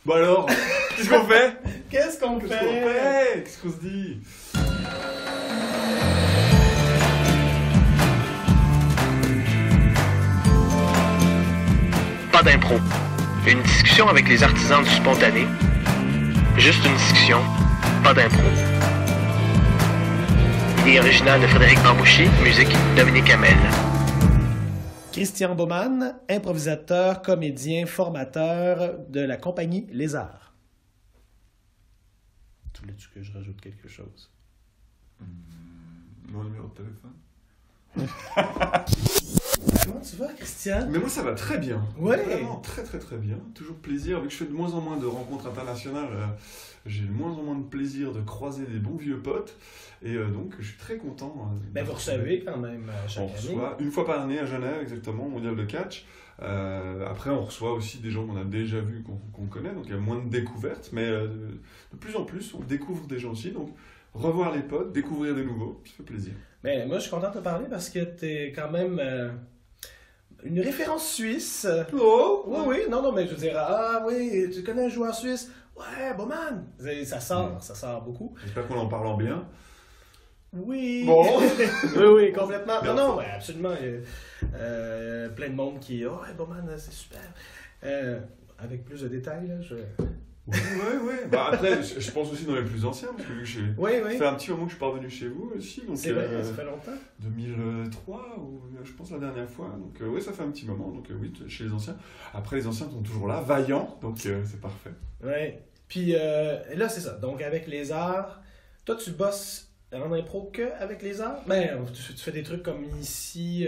Bon alors, qu'est-ce qu'on fait? Qu'est-ce qu'on Qu'est-ce fait? qu'on fait? Qu'est-ce qu'on se dit? Pas d'impro. Une discussion avec les artisans du spontané. Juste une discussion, pas d'impro. Idée originale de Frédéric Bambouchi, musique Dominique Hamel. Christian Baumann, improvisateur, comédien, formateur de la compagnie Lézard. Tu voulais-tu que je rajoute quelque chose? Mon numéro de téléphone. Comment tu vas, Christian? Mais moi ça va très bien. Ouais. Vraiment très très très bien. Toujours plaisir. Vu que je fais de moins en moins de rencontres internationales, j'ai de moins en moins de plaisir de croiser des bons vieux potes. Et donc je suis très content. Ben, vous recevez quand même chaque On année. reçoit une fois par année à Genève, exactement, au Mondial de Catch. Après, on reçoit aussi des gens qu'on a déjà vus, qu'on connaît, donc il y a moins de découvertes, mais de plus en plus, on découvre des gens aussi. Donc, revoir les potes, découvrir des nouveaux, ça fait plaisir. Ben, moi, je suis content de te parler parce que t'es quand même une référence suisse. Oh! Oui, oui, non, mais je veux dire, ah oui, tu connais un joueur suisse? Ouais, Baumann! Ça sort beaucoup. J'espère qu'on en parle bien. Oui. Bon. Oui, oui, complètement. Bien. Non, ouais, absolument. Plein de monde qui, oh, ouais, Baumann, c'est super. Avec plus de détails, là, Oui, oui. Bah, après, je pense aussi dans les plus anciens, parce que vu que ça Oui, oui. fait un petit moment que je suis pas revenu chez vous aussi. Donc, C'est vrai, ça fait longtemps. 2003, ou je pense la dernière fois. Donc, oui, ça fait un petit moment. Donc, oui, chez les anciens. Après, les anciens sont toujours là, vaillants. Donc, c'est parfait. Oui. Puis là, c'est ça. Donc, avec les arts, toi, tu bosses en impro que avec les arts? Ben, tu fais des trucs comme ici.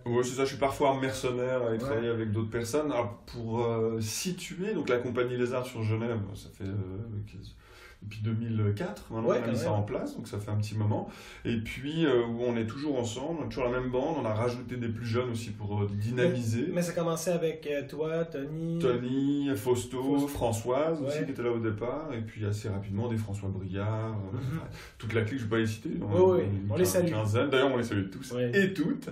Oui, c'est ça. Je suis parfois mercenaire à travailler avec d'autres personnes. Alors, pour situer, donc la compagnie Les Arts sur Genève, ça fait depuis 2004, maintenant Ouais, on a quand mis ça même. en place, donc ça fait un petit moment. Et puis, où on est toujours ensemble, on a toujours la même bande, on a rajouté des plus jeunes aussi pour dynamiser. Mais ça commençait avec toi, Tony. Tony, Fausto, Françoise aussi Ouais. qui était là au départ, et puis assez rapidement des François Briard, enfin, toute la clique, je ne vais pas les citer, Oui, on les salue. quinzaine. D'ailleurs on les salue tous Ouais. et toutes.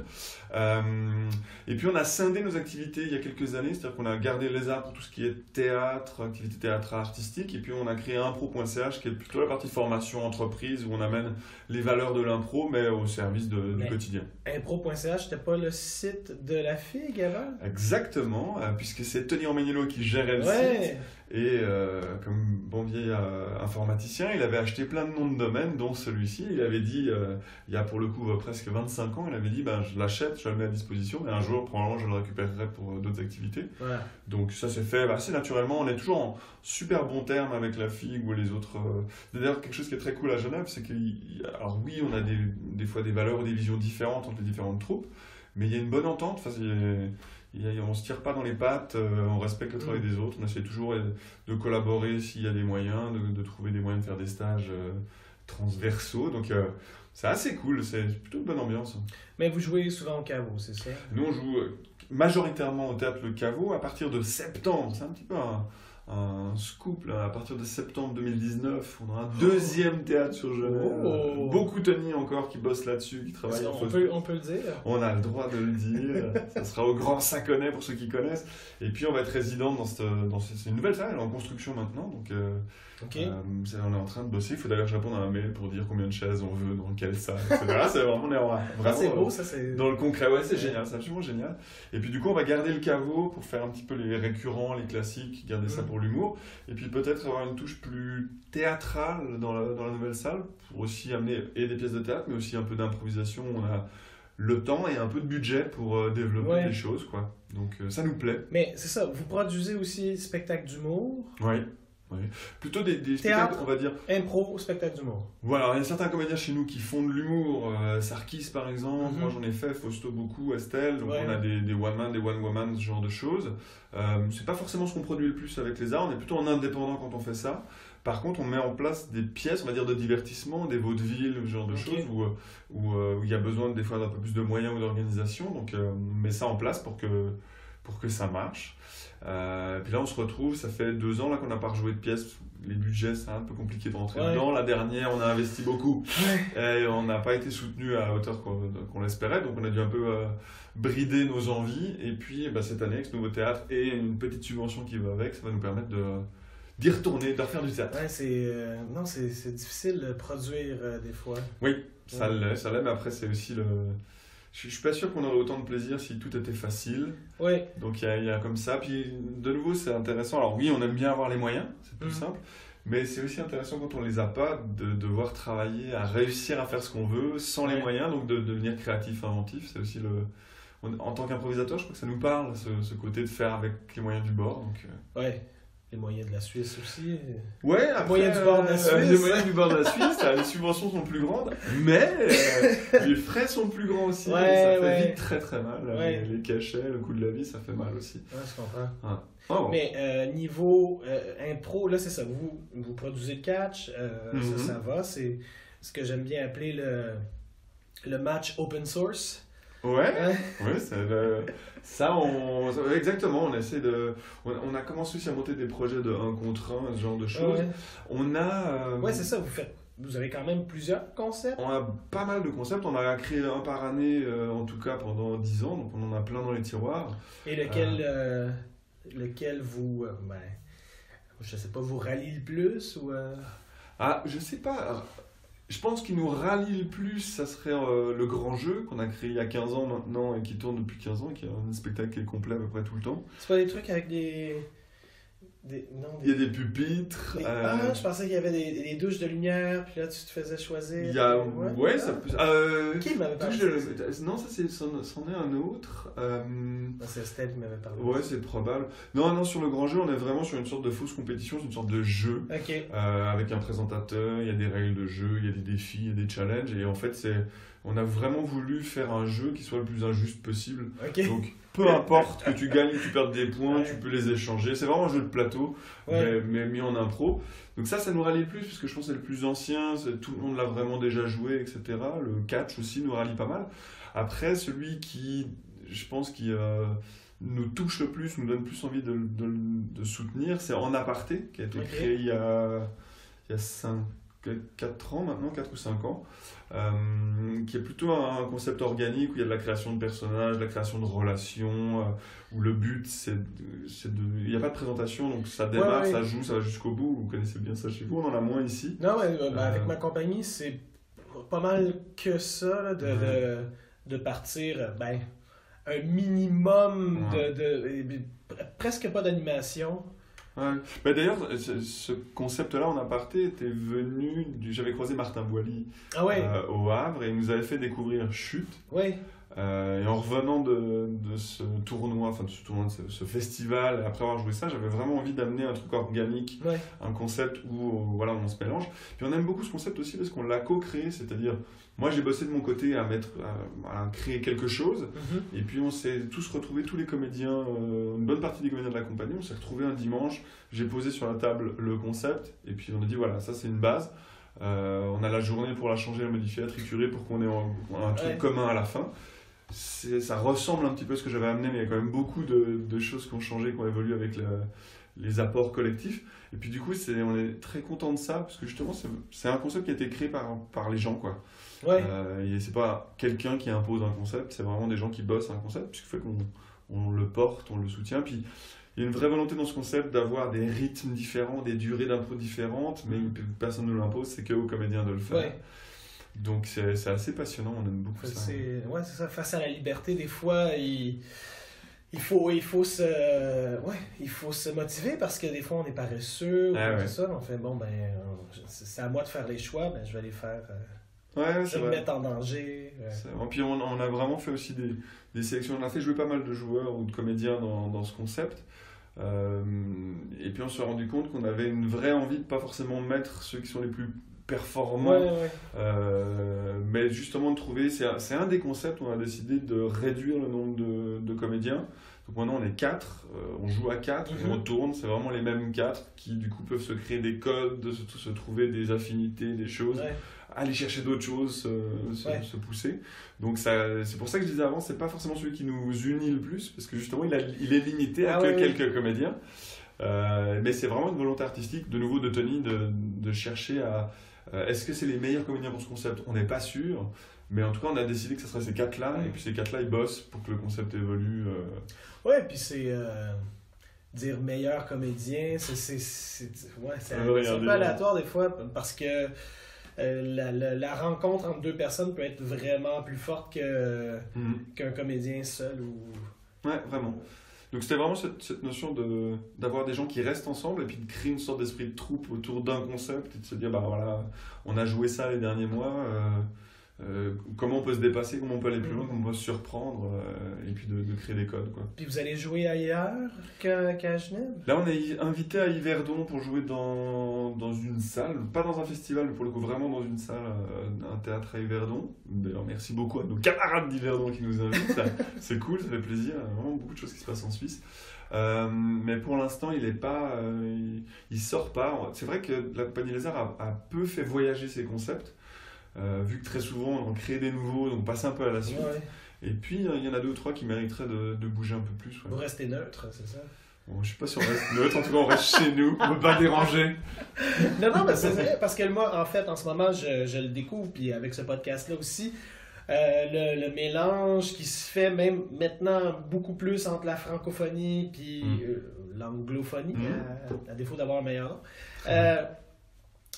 Et puis on a scindé nos activités il y a quelques années, c'est-à-dire qu'on a gardé les arts pour tout ce qui est théâtre, activité théâtrale artistique, et puis on a créé impro.ch qui est plutôt la partie formation entreprise où on amène les valeurs de l'impro mais au service du quotidien. Impro.ch, c'était pas le site de la figue avant? Exactement, puisque c'est Tony Ormegnolo qui gérait le site. Ouais. Et comme bon vieil informaticien, il avait acheté plein de noms de domaine, dont celui-ci. Il avait dit, il y a pour le coup presque 25 ans, il avait dit ben, je l'achète, je le mets à disposition, mais un jour, probablement, je le récupérerai pour d'autres activités. Voilà. Donc ça s'est fait assez naturellement. On est toujours en super bon terme avec la FIG ou les autres. D'ailleurs, quelque chose qui est très cool à Genève, c'est alors oui, on a des fois des valeurs ou des visions différentes entre les différentes troupes, mais il y a une bonne entente. Enfin, on ne se tire pas dans les pattes, on respecte le travail des autres, on essaie toujours de collaborer s'il y a des moyens, de trouver des moyens de faire des stages transversaux. Donc c'est assez cool, c'est plutôt une bonne ambiance. Mais vous jouez souvent au caveau, c'est ça? Nous on joue majoritairement au théâtre Le Caveau à partir de septembre, c'est un petit peu un scoop là. À partir de septembre 2019, on aura un deuxième théâtre sur Genève. Oh. Beaucoup Tony encore qui bosse là-dessus, qui travaille en On peut le dire. On a le droit de le dire. Ça sera au Grand Saconnet pour ceux qui connaissent. Et puis on va être résident c'est une nouvelle salle, elle est en construction maintenant. Donc Ok. on est en train de bosser. Il faut d'ailleurs que je réponde à un mail pour dire combien de chaises on veut, dans quelle salle, etc. C'est vraiment, on est vraiment C'est beau, ça, c'est. dans le concret. Ouais, c'est génial, c'est absolument génial. Et puis du coup, on va garder le caveau pour faire un petit peu les récurrents, les classiques, garder ça pour l'humour. Et puis peut-être avoir une touche plus théâtrale dans la nouvelle salle pour aussi amener et des pièces de théâtre, mais aussi un peu d'improvisation. On a le temps et un peu de budget pour développer des choses, quoi. Donc ça nous plaît. Mais c'est ça, vous produisez aussi spectacle d'humour, Oui. Oui. Plutôt des Théâtre. spectacles, on va dire. impro, spectacle d'humour. Voilà, il y a certains comédiens chez nous qui font de l'humour, Sarkis par exemple, moi j'en ai fait, Fausto beaucoup, Estelle, donc on a des one-man, des one-woman, ce genre de choses. C'est pas forcément ce qu'on produit le plus avec les arts, on est plutôt en indépendant quand on fait ça. Par contre, on met en place des pièces, on va dire, de divertissement, des vaudevilles, ce genre de choses, où il y a besoin des fois d'un peu plus de moyens ou d'organisation, donc on met ça en place pour que ça marche. Puis là on se retrouve, ça fait 2 ans là qu'on n'a pas rejoué de pièces, les budgets c'est un peu compliqué de rentrer dedans. La dernière on a investi beaucoup et on n'a pas été soutenu à la hauteur qu'on l'espérait, donc on a dû un peu brider nos envies. Et puis cette année avec ce nouveau théâtre et une petite subvention qui va avec, ça va nous permettre d'y retourner, de refaire du théâtre. Ouais, non, c'est difficile de produire des fois. Oui, ça l'est, mais après c'est aussi le... Je suis pas sûr qu'on aurait autant de plaisir si tout était facile. Oui. Donc il y a comme ça. Puis de nouveau, c'est intéressant. Alors oui, on aime bien avoir les moyens, c'est plus simple. Mais c'est aussi intéressant quand on les a pas, de devoir travailler à réussir à faire ce qu'on veut sans les moyens, donc de devenir créatif, inventif. C'est aussi en tant qu'improvisateur, je crois que ça nous parle, ce côté de faire avec les moyens du bord. Donc, Ouais. Les moyens de la Suisse aussi. Ouais, après, les moyens du bord de la Suisse. Les moyens du bord de la Suisse, les subventions sont plus grandes, mais les frais sont plus grands aussi. Ouais, et ça fait vite très très mal. Ouais. Les cachets, le coût de la vie, ça fait mal aussi. Ouais, je comprends. Ah. Oh, bon. Mais niveau impro, là c'est ça, vous produisez le catch, ça va, c'est ce que j'aime bien appeler le match open source. Ouais, exactement, on essaie on a commencé aussi à monter des projets de 1 contre 1, ce genre de choses. On a... Ouais, c'est ça, vous avez quand même plusieurs concepts. On a pas mal de concepts, on a créé un par année, en tout cas pendant 10 ans, donc on en a plein dans les tiroirs. Et lequel vous, je sais pas, vous rallie le plus ou Ah, je sais pas. Je pense qu'il nous rallie le plus, ça serait le grand jeu qu'on a créé il y a 15 ans maintenant et qui tourne depuis 15 ans, qui est un spectacle qui est complet à peu près tout le temps. C'est pas des trucs avec il y a des pupitres. Je pensais qu'il y avait des douches de lumière, puis là tu te faisais choisir. Il y a... Ouais, ça peut... Qui m'avait parlé Non, ça c'en est un autre. C'est Estelle qui m'avait parlé. Ouais, c'est probable. Non, sur le grand jeu, on est vraiment sur une sorte de fausse compétition, c'est une sorte de jeu. Avec un présentateur, il y a des règles de jeu, il y a des défis, il y a des challenges, et en fait, on a vraiment voulu faire un jeu qui soit le plus injuste possible. Donc, peu importe que tu gagnes ou que tu perdes des points, tu peux les échanger. C'est vraiment un jeu de plateau, mais mis en impro. Donc ça nous rallie le plus, parce que je pense que c'est le plus ancien, tout le monde l'a vraiment déjà joué, etc. Le catch aussi nous rallie pas mal. Après, celui qui, je pense, qui nous touche le plus, nous donne plus envie de soutenir, c'est En Aparté, qui a été créé il y a 4 ans maintenant, 4 ou 5 ans, qui est plutôt un concept organique où il y a de la création de personnages, de la création de relations, où le but il n'y a pas de présentation, donc ça démarre, ça joue, ça va jusqu'au bout. Vous connaissez bien ça chez vous, on en a moins ici. Non, mais avec ma compagnie, c'est pas mal que ça, là, de partir un minimum de presque pas d'animation. Ouais. Bah d'ailleurs, ce concept-là en aparté était venu j'avais croisé Martin Boily au Havre et il nous avait fait découvrir Chute. Et en revenant de ce tournoi, de ce festival, après avoir joué ça, j'avais vraiment envie d'amener un truc organique, un concept où on se mélange. Puis on aime beaucoup ce concept aussi parce qu'on l'a co-créé, c'est-à-dire moi j'ai bossé de mon côté à créer quelque chose, et puis on s'est tous retrouvés, tous les comédiens, une bonne partie des comédiens de la compagnie, on s'est retrouvés un dimanche, j'ai posé sur la table le concept, et puis on a dit voilà, ça c'est une base, on a la journée pour la changer, la modifier, la triturer pour qu'on ait un truc commun à la fin. Ça ressemble un petit peu à ce que j'avais amené, mais il y a quand même beaucoup de choses qui ont changé, qui ont évolué avec les apports collectifs. Et puis du coup, on est très content de ça, parce que justement, c'est un concept qui a été créé par les gens, quoi. Et c'est pas quelqu'un qui impose un concept, c'est vraiment des gens qui bossent un concept, puisque fait qu'on le porte, on le soutient. Puis il y a une vraie volonté dans ce concept d'avoir des rythmes différents, des durées d'impro différentes, mais personne ne nous l'impose, c'est qu'aux comédiens de le faire. Donc c'est assez passionnant, on aime beaucoup ça. C'est ça, face à la liberté, des fois, il faut se motiver parce que des fois on est paresseux, tout ça, on fait c'est à moi de faire les choix, je vais les faire, je vais me mettre en danger. Puis on a vraiment fait aussi des sélections, on a fait jouer pas mal de joueurs ou de comédiens dans ce concept. Et puis on s'est rendu compte qu'on avait une vraie envie de pas forcément mettre ceux qui sont les plus performants, mais justement de trouver, c'est un des concepts où on a décidé de réduire le nombre de comédiens. Donc maintenant on est 4, on joue à 4 et on tourne, c'est vraiment les mêmes 4 qui du coup peuvent se créer des codes, se trouver des affinités, des choses, aller chercher d'autres choses, se pousser. Donc c'est pour ça que je disais avant, c'est pas forcément celui qui nous unit le plus, parce que justement il est limité à quelques comédiens. Mais c'est vraiment une volonté artistique, de nouveau de Tony, de chercher à... est-ce que c'est les meilleurs comédiens pour ce concept ? On n'est pas sûr, mais en tout cas on a décidé que ce serait ces 4-là, et puis ces 4-là ils bossent pour que le concept évolue. Puis c'est... dire meilleur comédien, c'est un peu aléatoire des fois, parce que la rencontre entre deux personnes peut être vraiment plus forte qu'un comédien seul. Ouais, vraiment. Donc c'était vraiment cette notion d'avoir des gens qui restent ensemble et puis de créer une sorte d'esprit de troupe autour d'un concept et de se dire, bah voilà, on a joué ça les derniers mois, comment on peut se dépasser, comment on peut aller plus loin, comment on peut se surprendre, et puis de créer des codes, quoi. Puis vous allez jouer ailleurs qu'à Genève? Là, on est invité à Yverdon pour jouer dans une salle, pas dans un festival, mais pour le coup vraiment dans une salle, un théâtre à Yverdon. D'ailleurs, merci beaucoup à nos camarades d'Yverdon qui nous invitent, c'est cool, ça fait plaisir, il y a vraiment beaucoup de choses qui se passent en Suisse. Mais pour l'instant, il sort pas. C'est vrai que la Compagnie Lézard a peu fait voyager ses concepts. Vu que très souvent on crée des nouveaux, donc on passe un peu à la suite. Ouais. Et puis il y en a 2 ou 3 qui mériteraient de bouger un peu plus. Ouais. Vous restez neutre, c'est ça? Bon, je sais pas si on reste neutre, en tout cas on reste chez nous, on ne peut pas déranger. Non, mais c'est vrai, parce que moi, en fait, en ce moment, je le découvre, puis avec ce podcast-là aussi, le mélange qui se fait même maintenant beaucoup plus entre la francophonie puis l'anglophonie, à défaut d'avoir un meilleur nom.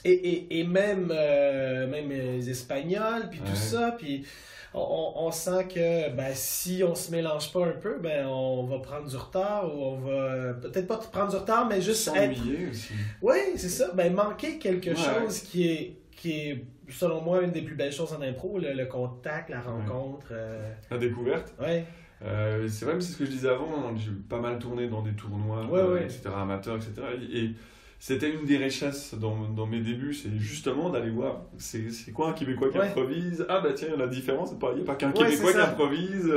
Et même les Espagnols, puis tout ça, puis on sent que si on se mélange pas un peu, on va prendre du retard, ou on va peut-être pas prendre du retard, mais juste s'ennuyer aussi. Oui, c'est ça, manquer quelque chose qui est, selon moi, une des plus belles choses en impro, le contact, la rencontre. La découverte. Oui. C'est vrai, mais c'est ce que je disais avant, j'ai pas mal tourné dans des tournois, etc., amateurs, etc., et c'était une des richesses dans mes débuts, c'est justement d'aller voir c'est quoi un Québécois qui improvise. Ah bah tiens, la différence, il n'y a pas qu'un Québécois qui improvise,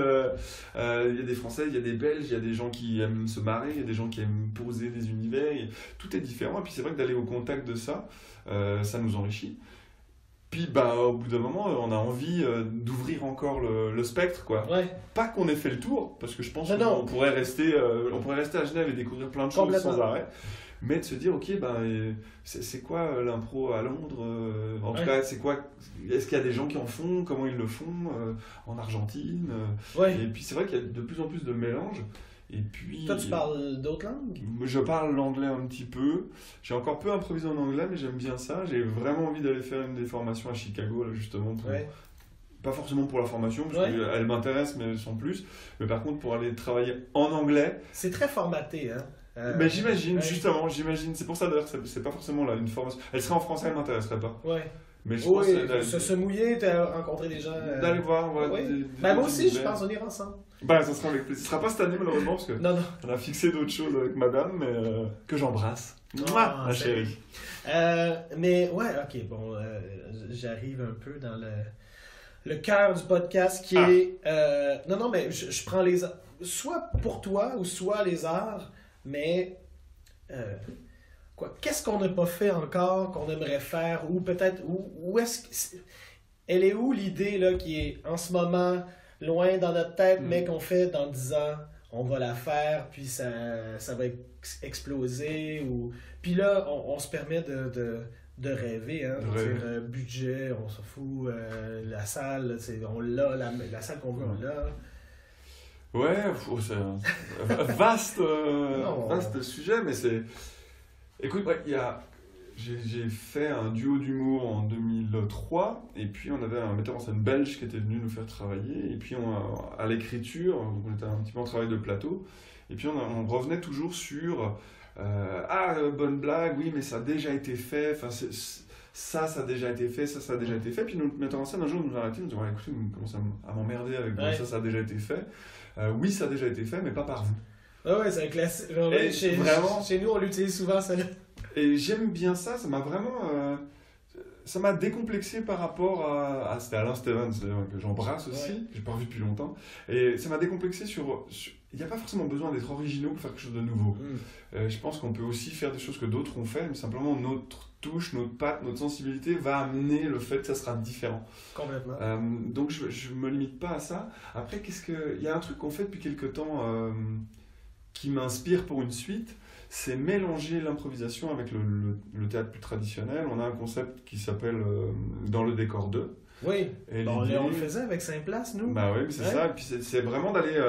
il y a des Français, il y a des Belges, il y a des gens qui aiment se marrer, il y a des gens qui aiment poser des univers, tout est différent, et puis c'est vrai que d'aller au contact de ça, ça nous enrichit. Puis au bout d'un moment, on a envie d'ouvrir encore le spectre, quoi. Ouais. Pas qu'on ait fait le tour, parce que je pense qu'on pourrait rester à Genève et découvrir plein de choses sans arrêt. Mais de se dire, ok, c'est quoi l'impro à Londres, en tout cas, c'est quoi, est-ce qu'il y a des gens qui en font, comment ils le font en Argentine, et puis c'est vrai qu'il y a de plus en plus de mélanges. Et puis, toi, tu parles d'autres langues? Je parle l'anglais un petit peu. J'ai encore peu improvisé en anglais, mais j'aime bien ça. J'ai vraiment envie d'aller faire une des formations à Chicago, là, justement, pas forcément pour la formation, parce qu'elle m'intéresse, mais sans plus. Mais par contre, pour aller travailler en anglais. C'est très formaté, hein? Mais j'imagine, justement, c'est pour ça d'ailleurs, c'est pas forcément là une formation. Elle serait en français, elle m'intéresserait pas. Ouais. Mais je pense se mouiller, t'as rencontré des gens. D'aller voir, moi aussi, je pense, on ira ensemble. Ça sera avec plaisir. Ce sera pas cette année, malheureusement, parce que on a fixé d'autres choses avec madame, mais que j'embrasse. Ma chérie. Mais ok, bon, j'arrive un peu dans le cœur du podcast qui est. Non, mais je prends les arts. Soit pour toi, ou soit les arts. Mais qu'est-ce qu'on n'a pas fait encore, qu'on aimerait faire, ou peut-être où est-ce que elle est où l'idée là qui est en ce moment loin dans notre tête, mais qu'on fait dans 10 ans, on va la faire, puis ça va exploser, puis là on se permet de rêver, hein, dire budget, on s'en fout, la salle, on l'a, la salle qu'on veut, on l'a. Ouais, c'est un vaste sujet, mais c'est... Écoute, j'ai fait un duo d'humour en 2003, et puis on avait un metteur en scène belge qui était venu nous faire travailler, et puis à l'écriture, donc on était un petit peu en travail de plateau, et puis on revenait toujours sur bonne blague, oui, mais ça a déjà été fait, enfin ça a déjà été fait, ça a déjà été fait, puis notre metteur en scène un jour nous a arrêté, nous dit écoutez, vous commencez à m'emmerder avec ça a déjà été fait. Oui, ça a déjà été fait, mais pas par vous. Ouais, c'est un classique. Chez nous, on l'utilise souvent, ça. Et j'aime bien ça, ça m'a vraiment... ça m'a décomplexé par rapport à... C'était Alain Stevens, que j'embrasse aussi, que j'ai pas vu depuis longtemps. Et ça m'a décomplexé sur... Il n'y a pas forcément besoin d'être originaux pour faire quelque chose de nouveau. Je pense qu'on peut aussi faire des choses que d'autres ont fait, mais simplement notre touche, notre patte, notre sensibilité va amener le fait que ça sera différent. Complètement. Donc je me limite pas à ça. Après, il y a un truc qu'on fait depuis quelques temps qui m'inspire pour une suite, c'est mélanger l'improvisation avec le théâtre plus traditionnel. On a un concept qui s'appelle Dans le décor 2. Oui, on le faisait avec Saint-Place, nous. Oui, c'est ça. Et puis c'est vraiment d'aller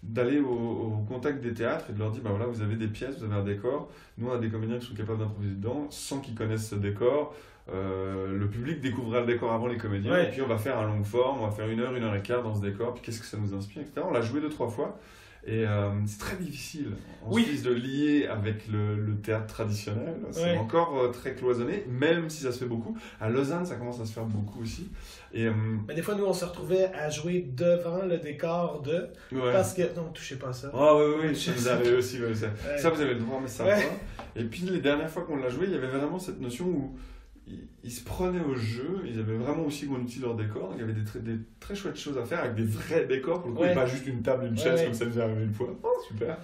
d'aller au contact des théâtres et de leur dire, bah voilà, vous avez des pièces, vous avez un décor, nous on a des comédiens qui sont capables d'improviser dedans, sans qu'ils connaissent ce décor. Le public découvrira le décor avant les comédiens, et puis on va faire un long forme, on va faire 1 heure, 1 heure et quart dans ce décor, puis qu'est-ce que ça nous inspire, etc. On l'a joué 2-3 fois. Et c'est très difficile en Suisse de lier avec le théâtre traditionnel. C'est encore très cloisonné, même si ça se fait beaucoup. À Lausanne, ça commence à se faire beaucoup aussi. Et, mais des fois, nous, on se retrouvait à jouer devant le décor parce que... Non, touchez pas à ça. Ah oui, vous avez aussi. Ça, vous avez le droit, mais ça va. Et puis, les dernières fois qu'on l'a joué, il y avait vraiment cette notion où ils se prenaient au jeu, ils avaient vraiment aussi qu'on utilise leur décor, donc il y avait des très chouettes choses à faire avec des vrais décors, pour le coup, et pas juste une table, une chaise comme ça nous est arrivé une fois. Oh, super.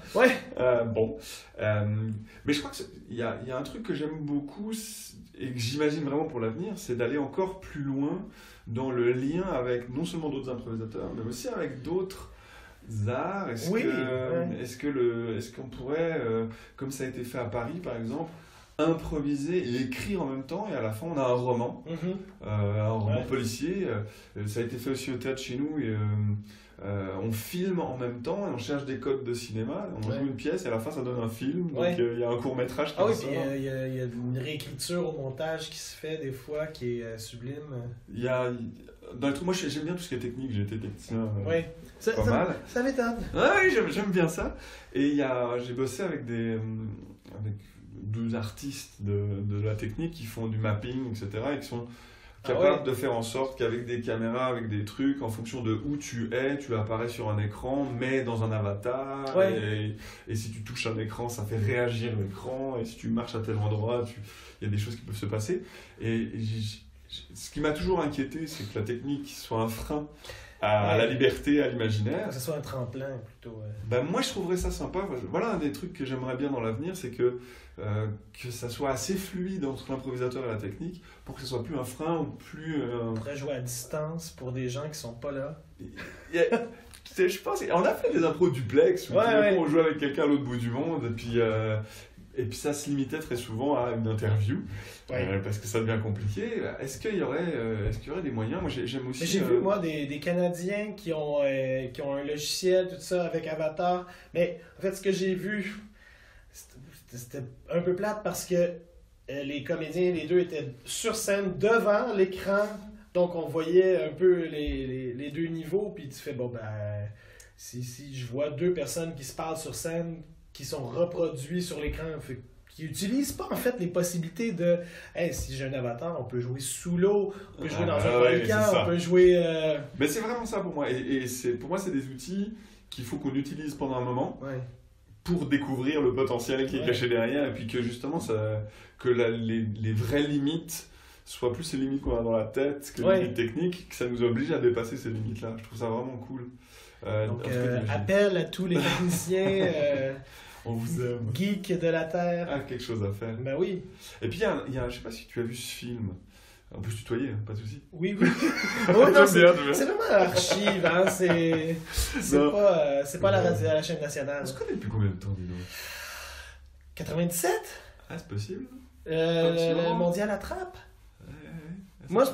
Mais je crois qu'il y a un truc que j'aime beaucoup et que j'imagine vraiment pour l'avenir, c'est d'aller encore plus loin dans le lien avec non seulement d'autres improvisateurs, mais aussi avec d'autres arts. Est-ce qu'on pourrait, comme ça a été fait à Paris par exemple, improviser et écrire en même temps, et à la fin on a un roman, un roman policier. Ça a été fait aussi au théâtre chez nous, et on filme en même temps et on cherche des codes de cinéma, on joue une pièce et à la fin ça donne un film, donc il y a un court-métrage qui sort. Il y a une réécriture au montage qui se fait des fois qui est sublime. Il y a dans les trucs, moi j'aime bien tout ce qui est technique, j'ai été technicien pas mal. Ça m'étonne. Oui, j'aime bien ça. Et j'ai bossé avec deux artistes de la technique qui font du mapping, etc., et qui sont capables de faire en sorte qu'avec des caméras, avec des trucs, en fonction de où tu es, tu apparais sur un écran, mais dans un avatar, et si tu touches un écran, ça fait réagir l'écran, et si tu marches à tel endroit, il y a des choses qui peuvent se passer. Et ce qui m'a toujours inquiété, c'est que la technique soit un frein à la liberté, à l'imaginaire. Que ce soit un tremplin plutôt. Moi je trouverais ça sympa. Voilà un des trucs que j'aimerais bien dans l'avenir, c'est que ça soit assez fluide entre l'improvisateur et la technique pour que ce soit plus un frein ou plus... On pourrait jouer à distance pour des gens qui sont pas là. Je pense on a fait des impros duplex où on joue avec quelqu'un à l'autre bout du monde, et puis ça se limitait très souvent à une interview, parce que ça devient compliqué. Est-ce qu'il y aurait des moyens? Moi j'aime aussi... J'ai vu moi des Canadiens qui ont un logiciel, tout ça, avec Avatar. Mais en fait, ce que j'ai vu, c'était un peu plate parce que les comédiens, les deux, étaient sur scène devant l'écran. Donc on voyait un peu les deux niveaux. Puis tu fais, si je vois 2 personnes qui se parlent sur scène, qui sont reproduits sur l'écran, qui n'utilisent pas en fait les possibilités de si j'ai un avatar, on peut jouer sous l'eau, on peut jouer dans un volcan, on peut jouer... Mais c'est vraiment ça pour moi, et pour moi c'est des outils qu'il faut qu'on utilise pendant un moment pour découvrir le potentiel qui est caché derrière, et puis que justement les vraies limites soient plus ces limites qu'on a dans la tête que les limites techniques, que ça nous oblige à dépasser ces limites-là. Je trouve ça vraiment cool. Donc, appel à tous les techniciens on vous aime. Geeks de la Terre. Quelque chose à faire. Ben oui. Et puis, je sais pas si tu as vu ce film. On peut se tutoyer, pas de souci. Oui. C'est vraiment archive, hein. C'est pas la chaîne nationale. On se connaît depuis combien de temps, dis donc? 97? C'est possible. Le mondial attrape. Moi,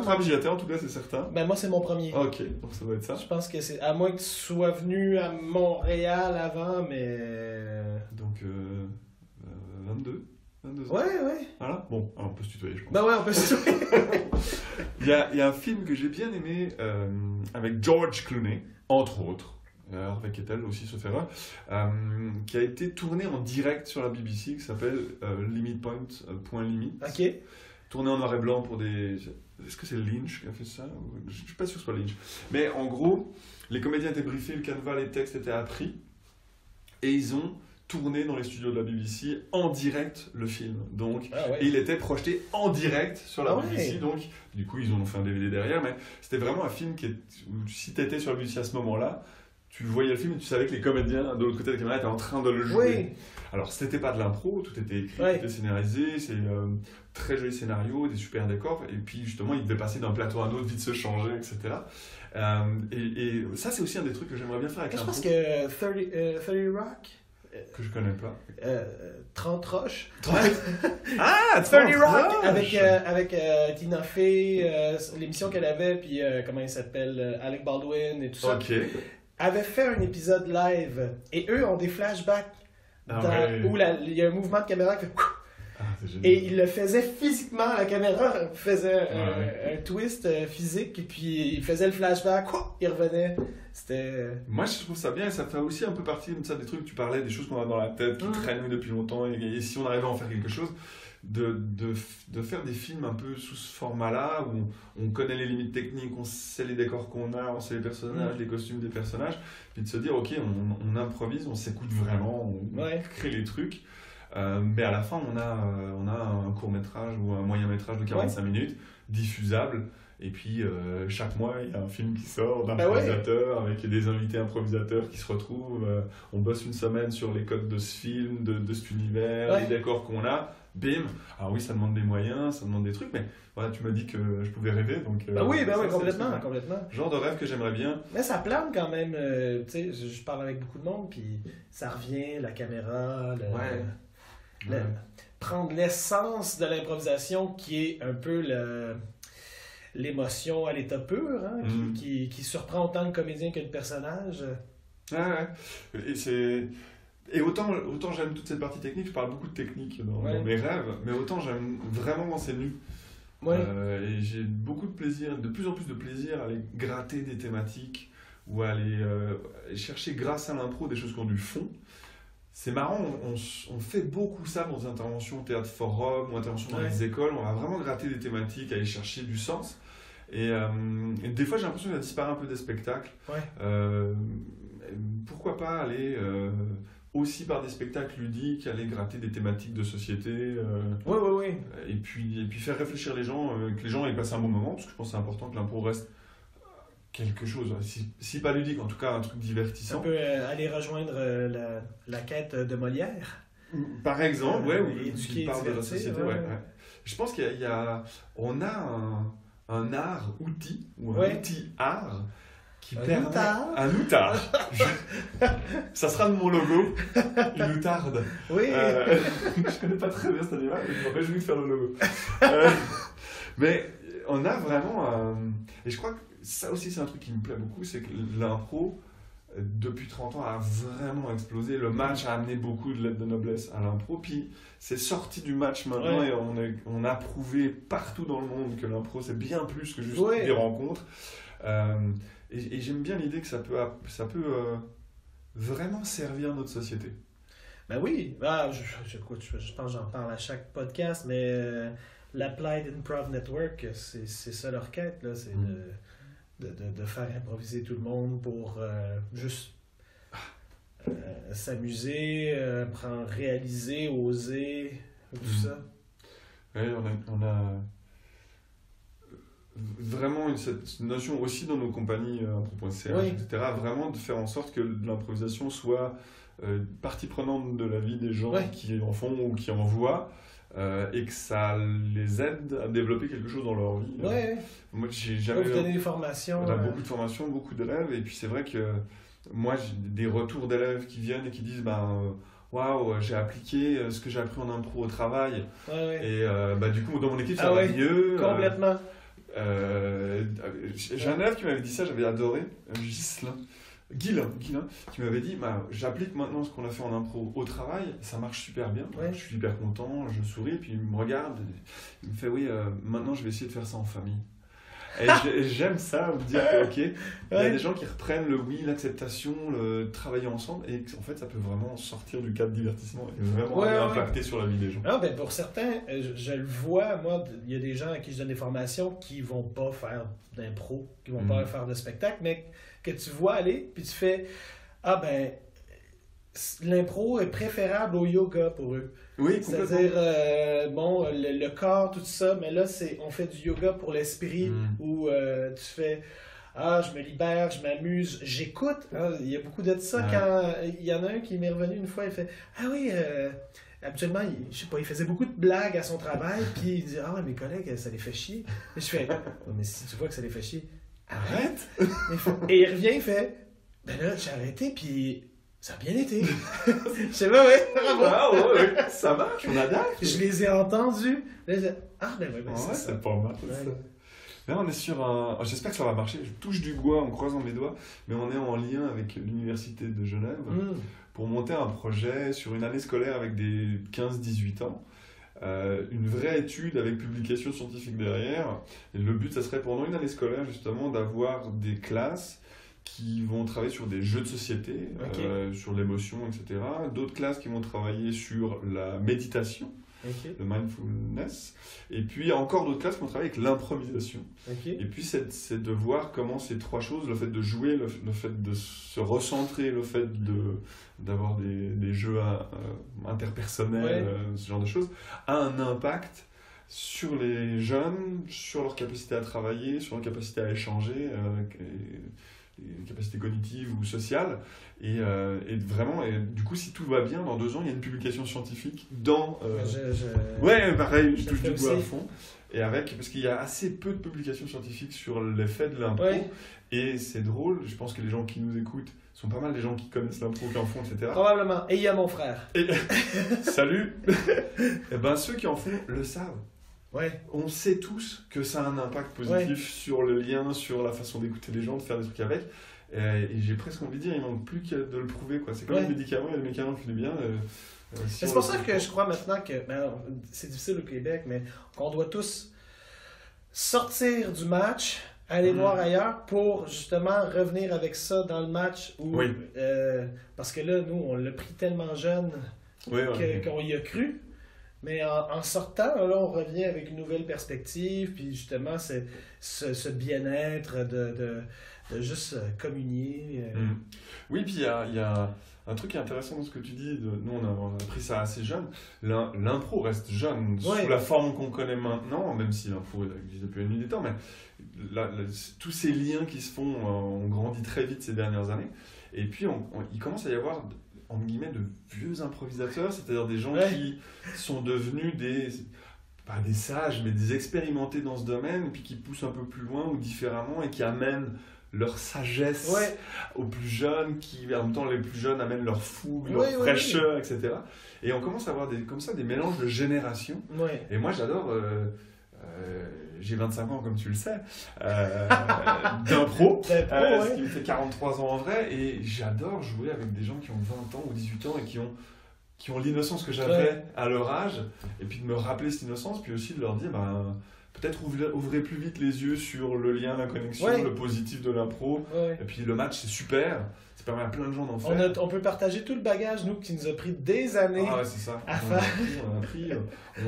Trappe, j'y étais, en tout cas, c'est certain. Moi, c'est mon premier. Ok, donc ça doit être ça. Je pense que c'est... À moins que tu sois venu à Montréal avant, mais... Donc, 22 ans. Ouais. Voilà. Bon, alors on peut se tutoyer, je pense. On peut se tutoyer. Il y a un film que j'ai bien aimé, avec George Clooney, entre autres, Harvey Keitel aussi, sauf erreur, qui a été tourné en direct sur la BBC, qui s'appelle Limit Point Limit. Ok. Tourné en noir et blanc pour des... Est-ce que c'est Lynch qui a fait ça? Je ne suis pas sûr que ce soit Lynch. Mais en gros, les comédiens étaient briefés, le canevas, les textes étaient appris, et ils ont tourné dans les studios de la BBC en direct le film. Donc, et il était projeté en direct sur la BBC. Donc, du coup, ils en ont fait un DVD derrière, mais c'était vraiment un film où si tu étais sur la BBC à ce moment-là, tu voyais le film et tu savais que les comédiens de l'autre côté de la caméra étaient en train de le jouer. Alors, c'était pas de l'impro, tout était écrit, tout était scénarisé, c'est très joli scénario, des super décors, et puis justement, ils devaient passer d'un plateau à un autre, vite se changer, etc. Et ça, c'est aussi un des trucs que j'aimerais bien faire avec l'impro. Je pense que 30 Rock... que je connais pas. 30 Roches. 30 Rock avec Tina Fey, l'émission qu'elle avait, puis comment il s'appelle, Alec Baldwin et tout ça. Ok. avait fait un épisode live et eux ont des flashbacks où il y a un mouvement de caméra qui fait... Et il le faisait physiquement, la caméra faisait un twist physique, et puis il faisait le flashback, il revenait. C'était... Moi je trouve ça bien, et ça fait aussi un peu partie de ça, des trucs que tu parlais, des choses qu'on a dans la tête, qui traînent depuis longtemps, et si on arrivait à en faire quelque chose, de faire des films un peu sous ce format-là, où on connaît les limites techniques, on sait les décors qu'on a, on sait les personnages, les costumes des personnages, puis de se dire, ok, on improvise, on s'écoute vraiment, on crée les trucs. Mais à la fin, on a un court-métrage ou un moyen-métrage de 45 minutes, diffusable. Et puis, chaque mois, il y a un film qui sort d'improvisateur, avec des invités improvisateurs qui se retrouvent. On bosse une semaine sur les codes de ce film, de cet univers, les décors qu'on a. Bim. Alors oui, ça demande des moyens, ça demande des trucs, mais voilà, tu m'as dit que je pouvais rêver. Donc, oui, complètement. Genre de rêve que j'aimerais bien. Mais ça plane quand même. Tu sais, je parle avec beaucoup de monde, puis ça revient, la caméra, prendre l'essence de l'improvisation qui est un peu l'émotion à l'état pur, hein, qui surprend autant le comédien que le personnage. Et autant j'aime toute cette partie technique, je parle beaucoup de technique dans mes rêves, mais autant j'aime vraiment quand c'est nu. Et j'ai beaucoup de plaisir, de plus en plus de plaisir à aller gratter des thématiques ou à aller chercher grâce à l'impro des choses qui ont du fond. C'est marrant, on fait beaucoup ça dans des interventions au théâtre forum ou interventions dans les écoles. On va vraiment gratter des thématiques, aller chercher du sens. Et des fois, j'ai l'impression que ça disparaît un peu des spectacles. Pourquoi pas aller aussi par des spectacles ludiques, aller gratter des thématiques de société. Et puis faire réfléchir les gens, que les gens aient passé un bon moment, parce que je pense que c'est important que l'impro reste quelque chose, si pas ludique, en tout cas un truc divertissant. On peut aller rejoindre la quête de Molière. Par exemple, où il parle de la société. Je pense on a un art-outil, ou un outil-art, qui permet... Un outard. Ça sera de mon logo, une outarde. Oui. Je connais pas très bien cet animal, mais je me réjouis de faire le logo. Mais on a vraiment... Et je crois que ça aussi, c'est un truc qui me plaît beaucoup, c'est que l'impro, depuis 30 ans, a vraiment explosé. Le match a amené beaucoup de lettres de noblesse à l'impro, puis c'est sorti du match maintenant et on a prouvé partout dans le monde que l'impro, c'est bien plus que juste des rencontres. Et j'aime bien l'idée que ça peut vraiment servir notre société. Ben oui, je pense que j'en parle à chaque podcast, mais l'Applied Improv Network, c'est ça leur quête, là, c'est de faire improviser tout le monde pour juste s'amuser, réaliser, oser, tout ça. Oui, on a vraiment cette notion aussi dans nos compagnies impro.ch, etc., vraiment de faire en sorte que l'improvisation soit partie prenante de la vie des gens qui en font ou qui en voient, et que ça les aide à développer quelque chose dans leur vie. Moi, j'ai jamais... Vous donnez des formations. On a beaucoup de formations, beaucoup d'élèves, et puis c'est vrai que moi, j'ai des retours d'élèves qui viennent et qui disent waouh, j'ai appliqué ce que j'ai appris en impro au travail, et du coup, dans mon équipe, ça va mieux. Complètement. J'ai un élève qui m'avait dit ça, j'avais adoré, Guilain, qui m'avait dit j'applique maintenant ce qu'on a fait en impro au travail, ça marche super bien, je suis hyper content, je souris, puis il me regarde, il me fait maintenant je vais essayer de faire ça en famille. Et j'aime ça, me dire que, il y a des gens qui reprennent le l'acceptation, le travailler ensemble, et en fait ça peut vraiment sortir du cadre divertissement et vraiment impacter sur la vie des gens. Non, pour certains, je le vois, moi, il y a des gens à qui je donne des formations qui vont pas faire d'impro, qui vont pas faire de spectacle, mais que tu vois aller, puis tu fais l'impro est préférable au yoga pour eux. Oui, c'est-à-dire, le corps, tout ça, mais là, on fait du yoga pour l'esprit, où tu fais, je me libère, je m'amuse, j'écoute. Il y a beaucoup de ça. Quand il y en a un qui m'est revenu une fois, il fait, habituellement, je sais pas, il faisait beaucoup de blagues à son travail, puis il dit, mes collègues, ça les fait chier. Et je fais, mais si tu vois que ça les fait chier, arrête! Et il revient, il fait, là, j'ai arrêté, puis ça a bien été. Je sais pas, bravo! Ça marche, on adapte. Je les ai entendus. Là, c'est pas mal. Là, on est sur un... J'espère que ça va marcher, je touche du bois en croisant mes doigts, mais on est en lien avec l'Université de Genève pour monter un projet sur une année scolaire avec des 15-18 ans. Une vraie étude avec publication scientifique derrière. Et le but, ça serait pendant une année scolaire, justement, d'avoir des classes qui vont travailler sur des jeux de société, sur l'émotion, etc. D'autres classes qui vont travailler sur la méditation, le mindfulness. Et puis encore d'autres classes qui vont travailler avec l'improvisation. Et puis c'est de voir comment ces trois choses, le fait de jouer, le fait de se recentrer, le fait d'avoir des jeux interpersonnels, ce genre de choses, a un impact sur les jeunes, sur leur capacité à travailler, sur leur capacité à échanger, les capacités cognitives ou sociales. Et vraiment, du coup, si tout va bien, dans 2 ans, il y a une publication scientifique dans... Ouais, pareil, je touche du bois à fond. Et parce qu'il y a assez peu de publications scientifiques sur l'effet de l'impro. Et c'est drôle, je pense que les gens qui nous écoutent sont pas mal des gens qui connaissent l'impro, qui en font, etc. Probablement. Et il y a mon frère. Salut. Et ben, ceux qui en font le savent. Ouais. On sait tous que ça a un impact positif sur le lien, sur la façon d'écouter les gens, de faire des trucs avec. Et j'ai presque envie de dire, il ne manque plus qu'à de le prouver, quoi. C'est comme les médicaments, il y a des médicaments qui font du bien. C'est pour ça que je crois maintenant que, c'est difficile au Québec, mais qu'on doit tous sortir du match, aller voir ailleurs pour justement revenir avec ça dans le match. Parce que là, nous, on l'a pris tellement jeune qu'on y a cru. Mais en sortant, là, on revient avec une nouvelle perspective, puis justement, c'est ce bien-être de juste communier. Oui, puis il y a un truc qui est intéressant dans ce que tu dis. Nous, on a pris ça assez jeune. L'impro reste jeune, sous la forme qu'on connaît maintenant, même si l'impro existe depuis la nuit des temps, mais tous ces liens qui se font ont grandi très vite ces dernières années. Et puis, il commence à y avoir... entre guillemets, de vieux improvisateurs, c'est-à-dire des gens qui sont devenus pas des sages, mais des expérimentés dans ce domaine, et puis qui poussent un peu plus loin ou différemment, et qui amènent leur sagesse aux plus jeunes, qui en même temps les plus jeunes amènent leur fougue, leur fraîcheur, etc. Et on commence à avoir comme ça des mélanges de générations. Et moi j'adore... j'ai 25 ans comme tu le sais, d'impro, ce qui me fait 43 ans en vrai, et j'adore jouer avec des gens qui ont 20 ans ou 18 ans et qui ont l'innocence que j'avais à leur âge, et puis de me rappeler cette innocence, puis aussi de leur dire, peut-être ouvrez plus vite les yeux sur le lien, la connexion, le positif de l'impro, et puis le match c'est super, ça permet à plein de gens d'en faire. On peut partager tout le bagage, nous, qui nous a pris des années à faire.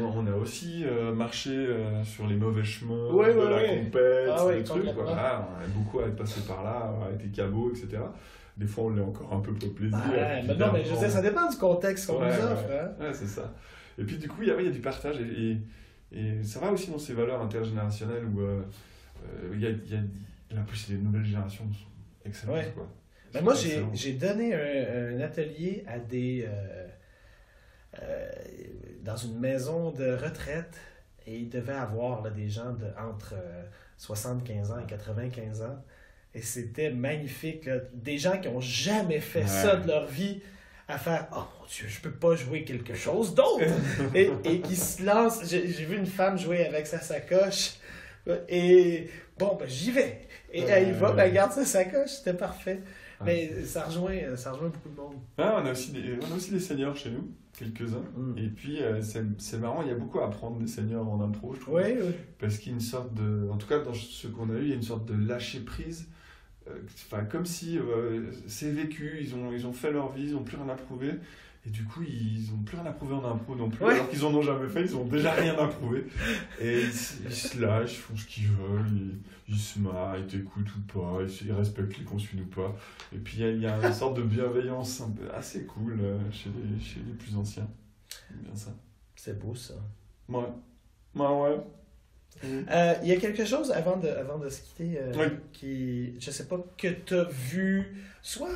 On a aussi marché sur les mauvais chemins de la compète, des trucs. On a beaucoup à être passé par là, à être cabot, etc. Des fois, on l'est encore un peu pour le plaisir. Mais non, mais je sais, ça dépend du contexte qu'on nous offre. Ouais, c'est ça. Et puis, du coup, il y a du partage. Et ça va aussi dans ces valeurs intergénérationnelles où la plus les nouvelles générations sont excellentes. Quoi. Ben moi, j'ai donné un atelier à dans une maison de retraite, et il devait avoir des gens entre 75 ans et 95 ans. Et c'était magnifique. Là. Des gens qui n'ont jamais fait ça de leur vie, à faire « Oh mon Dieu, je peux pas jouer quelque chose d'autre! » et qui se lancent. J'ai vu une femme jouer avec sa sacoche. Et bon, ben j'y vais. Et elle y va, elle garde sa sacoche. C'était parfait. Mais ça rejoint beaucoup de monde. On a aussi des seniors chez nous, quelques-uns. Et puis, c'est marrant, il y a beaucoup à apprendre des seniors en impro, je trouve. Parce qu'il y a une sorte de... En tout cas, dans ce qu'on a eu, il y a une sorte de lâcher-prise. Comme si c'est vécu, ils ont fait leur vie, ils n'ont plus rien à prouver. Et du coup, ils n'ont plus rien à prouver en impro non plus. Alors qu'ils en ont jamais fait, ils n'ont déjà rien à prouver. Et ils se lâchent, ils font ce qu'ils veulent, ils se marrent, ils t'écoutent ou pas, ils respectent les consignes ou pas. Et puis il y a une sorte de bienveillance assez cool chez les plus anciens. C'est bien ça. C'est beau ça. Ouais. Il y a quelque chose avant de se quitter qui, je sais pas, que tu as vu, soit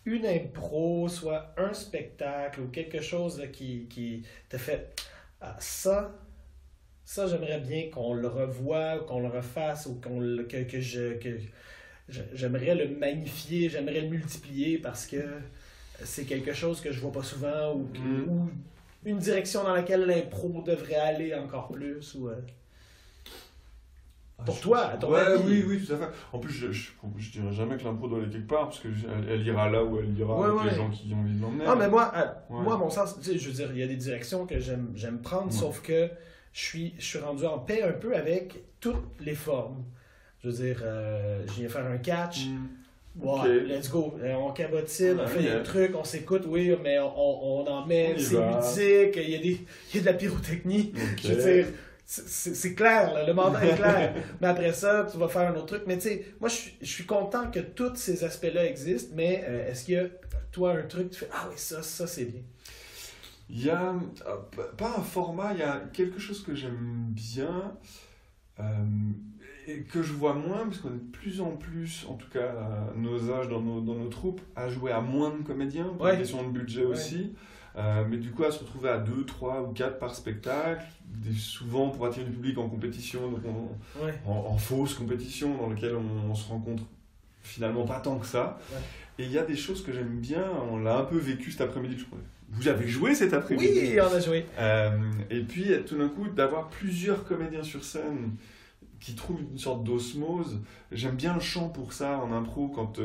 une impro, soit un spectacle ou quelque chose qui t'a fait ça j'aimerais bien qu'on le revoie, qu'on le refasse, ou j'aimerais le magnifier, j'aimerais le multiplier parce que c'est quelque chose que je vois pas souvent, ou une direction dans laquelle l'impro devrait aller encore plus. Pour toi, à ton avis. Oui, tout à fait. En plus, je dirais jamais que l'impro doit aller quelque part, parce qu'elle ira là où elle ira avec les gens qui ont envie de l'emmener. Ah, mais moi, à mon sens, je veux dire, il y a des directions que j'aime prendre, sauf que je suis rendu en paix un peu avec toutes les formes. Je veux dire, je viens faire un catch. Okay. Let's go. On cabotine, on fait des trucs, on s'écoute, mais on en met, c'est ludique, il y a de la pyrotechnie. Je veux dire, c'est clair, là, le mandat est clair. Mais après ça, tu vas faire un autre truc. Mais tu sais, moi, je suis content que tous ces aspects-là existent, mais est-ce qu'il y a, toi, un truc, tu fais, ah oui, ça c'est bien? Il y a, pas un format, il y a quelque chose que j'aime bien, et que je vois moins, parce qu'on est de plus en plus, en tout cas à nos âges, dans nos troupes, à jouer à moins de comédiens, pour une question de budget aussi. Mais du coup, à se retrouver à 2, 3 ou 4 par spectacle, souvent pour attirer du public en compétition, donc en fausse compétition, dans laquelle on se rencontre finalement pas tant que ça. Et il y a des choses que j'aime bien, on l'a un peu vécu cet après-midi, je crois. Vous avez joué cet après-midi? Oui, on a joué. Et puis, tout d'un coup, d'avoir plusieurs comédiens sur scène qui trouvent une sorte d'osmose. J'aime bien le chant pour ça en impro, quand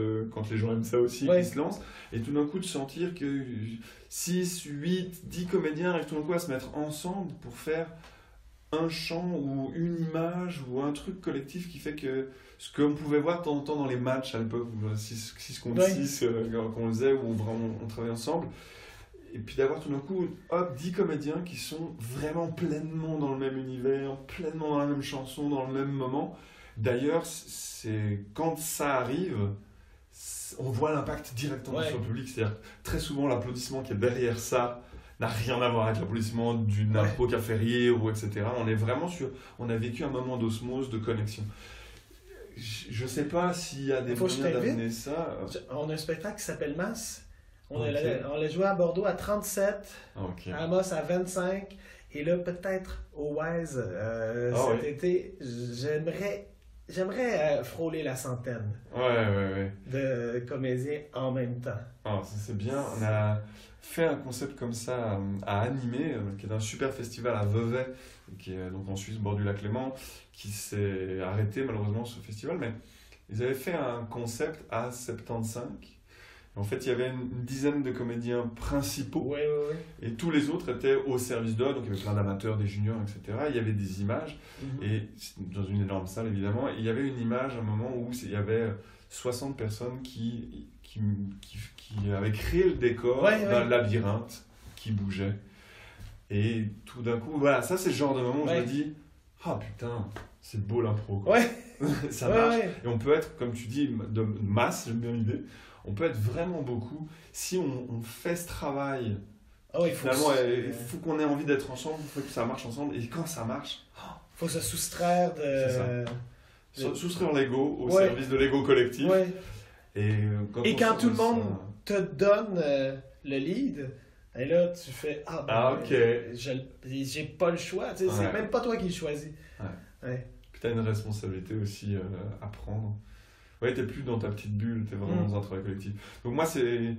les gens aiment ça aussi, qui se lancent. Et tout d'un coup, de sentir que 6, 8, 10 comédiens arrivent tout d'un coup à se mettre ensemble pour faire un chant ou une image ou un truc collectif qui fait que ce qu'on pouvait voir de temps en temps dans les matchs à l'époque, 6 contre 6, qu'on faisait, où on travaillait ensemble. Et puis d'avoir tout d'un coup, 10 comédiens qui sont vraiment pleinement dans le même univers, pleinement dans la même chanson, dans le même moment. D'ailleurs, quand ça arrive, on voit l'impact directement sur le public. C'est-à-dire très souvent, l'applaudissement qui est derrière ça n'a rien à voir avec l'applaudissement d'une impro qui a fait rire, ou etc. On est vraiment on a vécu un moment d'osmose, de connexion. Je sais pas s'il y a des moyens d'amener ça. On a un spectacle qui s'appelle Masse. On l'a joué à Bordeaux à 37, à Amos à 25, et là peut-être au Wise cet été, j'aimerais frôler la centaine de comédiens en même temps. Ah, ça c'est bien, on a fait un concept comme ça à Animé, qui est un super festival à Vevey, qui est donc en Suisse, bord du lac Léman, qui s'est arrêté malheureusement ce festival, mais ils avaient fait un concept à 75. En fait, il y avait une dizaine de comédiens principaux, et tous les autres étaient au service d'eux, donc il y avait plein d'amateurs, des juniors, etc. Il y avait des images, et dans une énorme salle évidemment, et il y avait une image à un moment où il y avait 60 personnes qui avaient créé le décor d'un labyrinthe qui bougeait. Et tout d'un coup, voilà, ça c'est le genre de moment où je me dis, ah putain, c'est beau l'impro. Ça marche, et on peut être, comme tu dis, de masse, j'aime bien l'idée. On peut être vraiment beaucoup si on fait ce travail. Il faut qu'on ait envie d'être ensemble, il faut que ça marche ensemble. Et quand ça marche, il faut se soustraire soustraire l'ego au service de l'ego collectif. Et quand tout le monde te donne le lead, et là tu fais j'ai pas le choix. C'est même pas toi qui le choisis. Puis t'as une responsabilité aussi à prendre. T'es plus dans ta petite bulle, t'es vraiment dans un travail collectif. Donc moi, c'est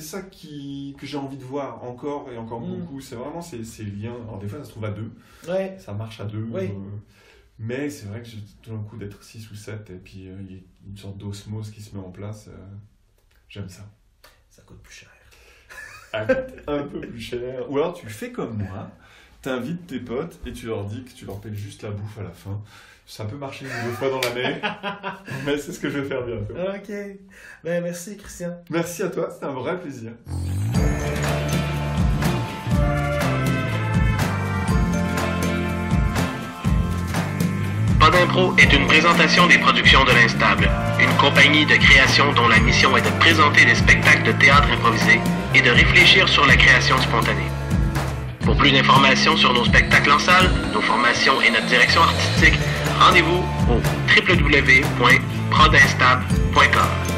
ça que j'ai envie de voir encore et encore beaucoup. C'est vraiment ces liens. Alors des fois, ça se trouve à 2. Ça marche à 2. Mais c'est vrai que tout d'un coup, d'être 6 ou 7, et puis il y a une sorte d'osmose qui se met en place. J'aime ça. Ça coûte plus cher. Un peu plus cher. Ou alors tu fais comme moi, t'invites tes potes et tu leur dis que tu leur payes juste la bouffe à la fin. Ça peut marcher 1 ou 2 fois dans l'année, mais c'est ce que je vais faire bientôt. Ok. Ben, merci, Christian. Merci à toi, c'était un vrai plaisir. Pas d'impro est une présentation des productions de l'Instable, une compagnie de création dont la mission est de présenter des spectacles de théâtre improvisé et de réfléchir sur la création spontanée. Pour plus d'informations sur nos spectacles en salle, nos formations et notre direction artistique, rendez-vous au www.prodinstable.com.